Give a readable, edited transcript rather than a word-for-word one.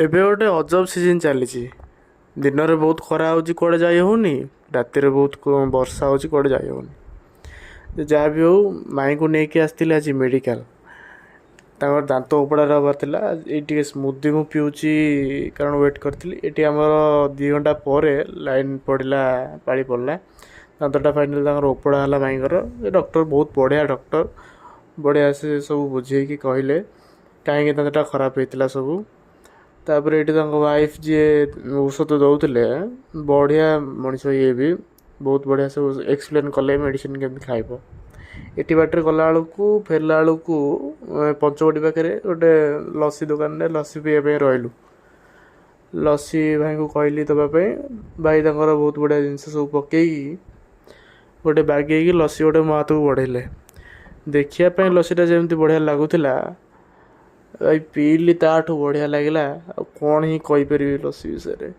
ଏବେ ଗୋଟେ ଅଜବ ସିଜନ୍ ଚାଲିଛି। ଦିନରେ ବହୁତ ଖରା ହେଉଛି, କୁଆଡ଼େ ଯାଇ ହେଉନି। ରାତିରେ ବହୁତ ବର୍ଷା ହେଉଛି, କୁଆଡ଼େ ଯାଇ ହେଉନି। ଯାହା ବି ହେଉ, ମାଇଁକୁ ନେଇକି ଆସିଥିଲି ଆଜି ମେଡ଼ିକାଲ। ତାଙ୍କର ଦାନ୍ତ ଉପଡ଼ାରେ ହେବାର ଥିଲା। ଏଇ ଟିକେ ସ୍ମୁଦି ମୁଁ ପିଉଛି, କାରଣ ୱେଟ୍ କରିଥିଲି। ଏଠି ଆମର 2 ଘଣ୍ଟା ପରେ ଲାଇନ୍ ପଡ଼ିଲା, ପାଳି ପଡ଼ିଲା। ଦାନ୍ତଟା ଫାଇନାଲି ତାଙ୍କର ଉପଡ଼ା ହେଲା ମାଇଁଙ୍କର। ଏ ଡକ୍ଟର ବହୁତ ବଢ଼ିଆ ଡକ୍ଟର, ବଢ଼ିଆ ସେ ସବୁ ବୁଝେଇକି କହିଲେ କାହିଁକି ଦାନ୍ତଟା ଖରାପ ହେଇଥିଲା ସବୁ। ତାପରେ ଏଠି ତାଙ୍କ ୱାଇଫ୍ ଯିଏ ଔଷଧ ଦେଉଥିଲେ, ବଢ଼ିଆ ମଣିଷ, ଇଏ ବି ବହୁତ ବଢ଼ିଆ ସବୁ ଏକ୍ସପ୍ଲେନ୍ କଲେ ମେଡ଼ିସିନ୍ କେମିତି ଖାଇବ। ଏଠି ବାଟରେ ଗଲାବେଳକୁ, ଫେରିଲା ବେଳକୁ ପଞ୍ଚବଟୀ ପାଖରେ ଗୋଟେ ଲସି ଦୋକାନରେ ଲସି ପିଇବା ପାଇଁ ରହିଲୁ। ଲସି ଭାଇଙ୍କୁ କହିଲି ଦେବା ପାଇଁ। ଭାଇ ତାଙ୍କର ବହୁତ ବଢ଼ିଆ ଜିନିଷ ସବୁ ପକେଇକି ଗୋଟେ ବାଗେଇକି ଲସି ଗୋଟେ ମୋ ହାତକୁ ବଢ଼େଇଲେ। ଦେଖିବା ପାଇଁ ଲସିଟା ଯେମିତି ବଢ଼ିଆ ଲାଗୁଥିଲା, ଭାଇ ପିଇଲି, ତାଠୁ ବଢ଼ିଆ ଲାଗିଲା। ଆଉ କ'ଣ ହିଁ କହିପାରିବି ଲସି ବିଷୟରେ।